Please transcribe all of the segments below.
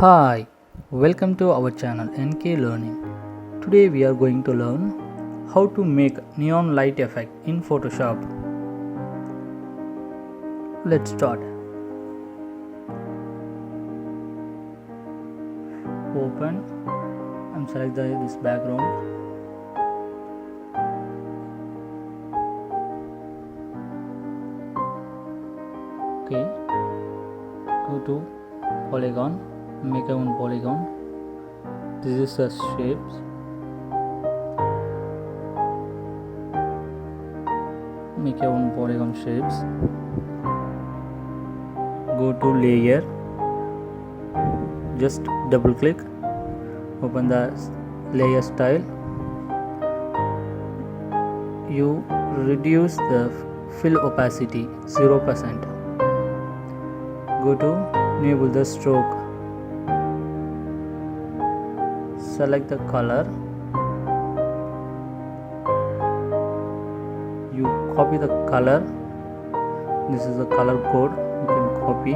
Hi, welcome to our channel NK Learning. Today we are going to learn how to make neon light effect in Photoshop. Let's start. Open and select this background. Okay, go to polygon, make a one polygon. This is the shapes. Make a one polygon shapes. Go to layer, just double click, open the layer style. You reduce the fill opacity 0%. Go to enable the stroke. Select the color. You copy the color. This is the color code. You can copy.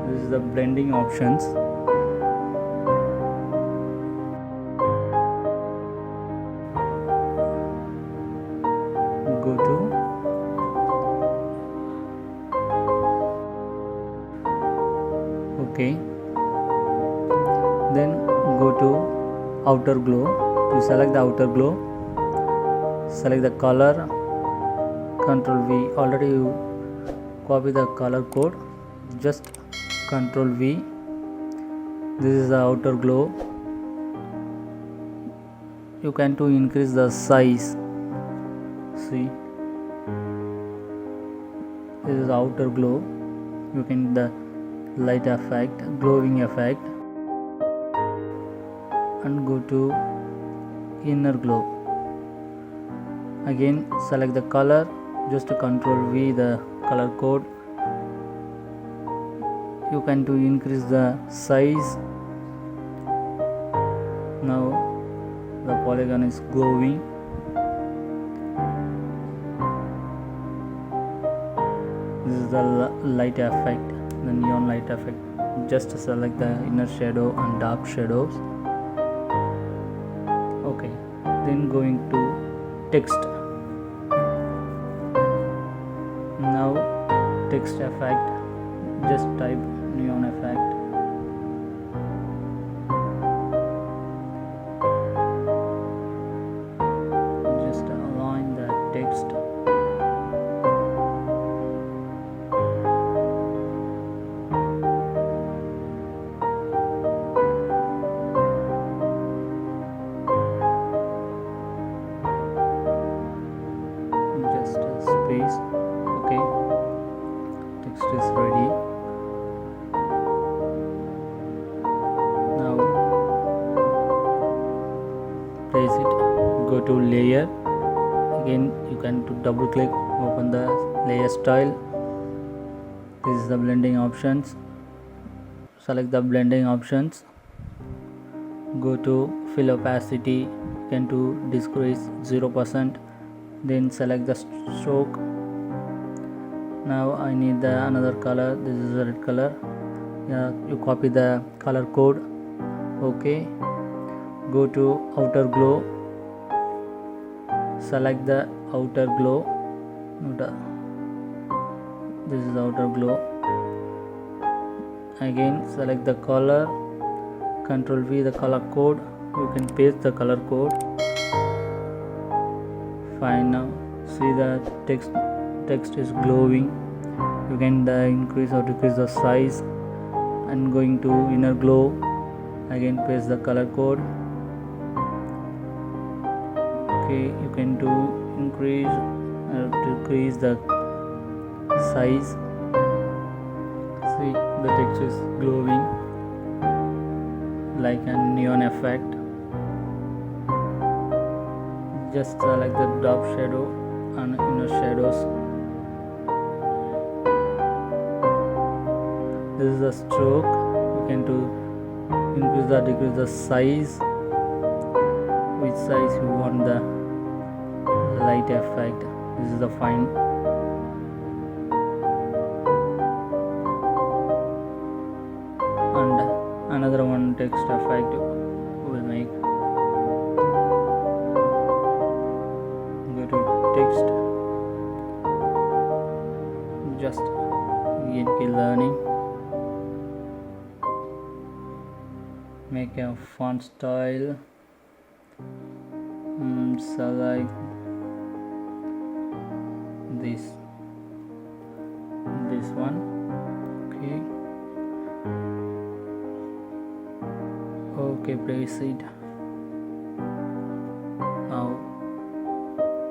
This is the blending options. Go to OK. Then go to outer glow. You select the outer glow. Select the color. Ctrl V. Already you copy the color code. Just Ctrl V. This is the outer glow. You can to increase the size. See, this is the outer glow. You can the light effect, glowing effect, and go to inner glow. Again select the color, just Ctrl V the color code. You can to increase the size. Now the polygon is glowing. This is the light effect, the neon light effect. Just select the inner shadow and dark shadows. Okay, then going to text. Now text effect, just type neon effect. Just align the text. Space. Okay, text is ready. Now place it. Go to layer. Again you can to double click, open the layer style. This is the blending options. Select the blending options. Go to fill opacity. You can to decrease 0%. Then select the stroke. Now I need the another color. This is the red color. You copy the color code. Okay, go to outer glow. Select the outer glow. This is the outer glow. Again select the color, Ctrl V the color code. You can paste the color code. Fine. Now see the text is glowing. You can increase or decrease the size. And going to inner glow. Again paste the color code. Okay, you can do increase or decrease the size. See, the text is glowing like a neon effect. Just select the dark shadow and inner shadows. This is the stroke. You can do increase or decrease the size. Which size you want the light effect. This is the fine. text effect will make. Go to text, just ENK learning, make a font style, select this one. Okay, press it. Now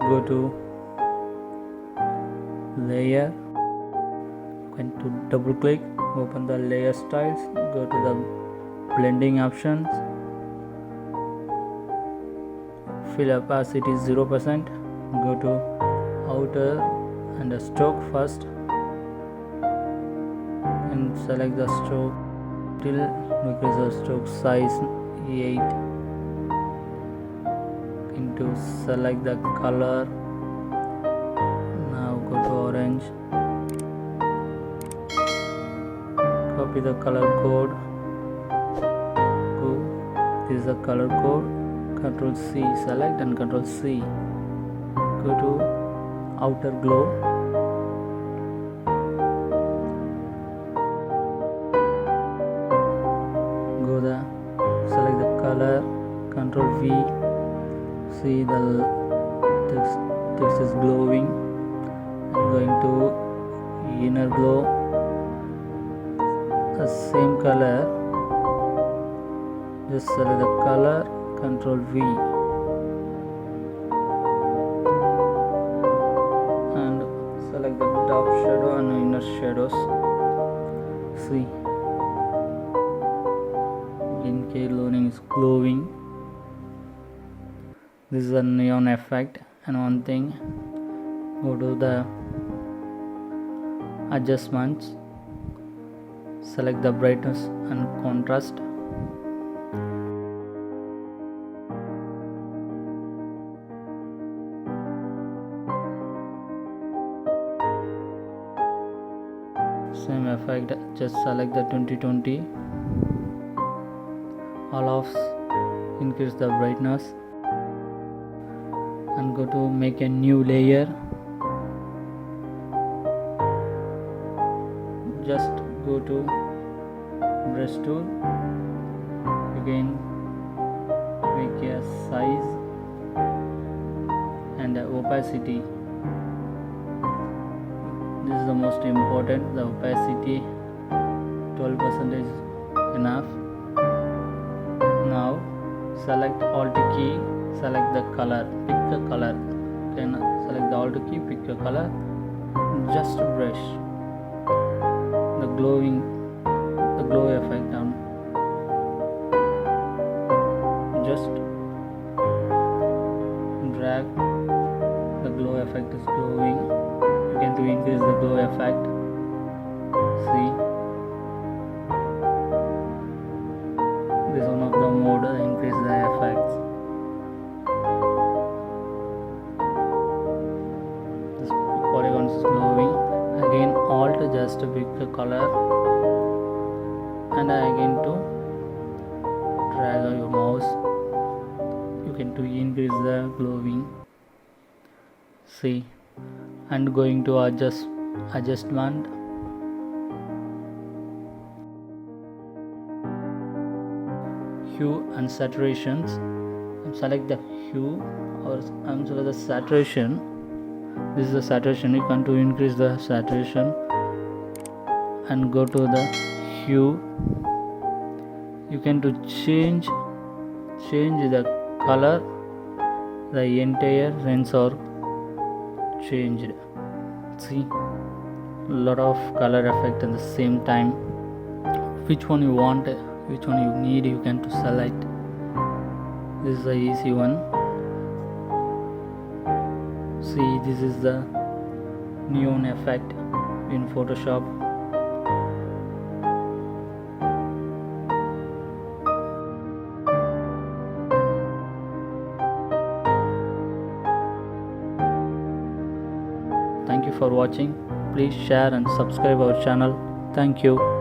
go to layer, going to double click, open the layer styles, go to the blending options, fill opacity 0%, go to outer and the stroke first, and select the stroke till increase the stroke size 8, into select the color. Now go to orange, copy the color code, this is the color code, Ctrl C, select and Ctrl C, go to outer glow, select the color, Ctrl V, see the text is glowing. I'm going to inner glow, the same color, just select the color, Ctrl V, and select the top shadow and inner shadows. See, ENK learning is glowing. This is a neon effect. And one thing, go to the adjustments, select the brightness and contrast, same effect, just select the 2020, all of, increase the brightness, and go to make a new layer, just go to brush tool, again make a size and opacity. This is the most important, the opacity 12% is enough. Now select Alt key, select the color, pick the color, then select the Alt key, pick the color, just brush the glow effect down, just drag, the glow effect is glowing. You can to increase the glow effect, see, this is one of the mode, increase the effects. This polygons is glowing. Again Alt, just pick the color, and again to drag your mouse, you can to increase the glowing. See, and going to adjustment, hue and saturations, select the hue or select the saturation. This is the saturation, you can to increase the saturation, and go to the hue, you can to change the color, the entire range are changed. See, lot of color effect at the same time. Which one you want, which one you need, you can to select. This is the easy one. See, this is the neon effect in Photoshop. Thank you for watching. Please share and subscribe our channel. Thank you.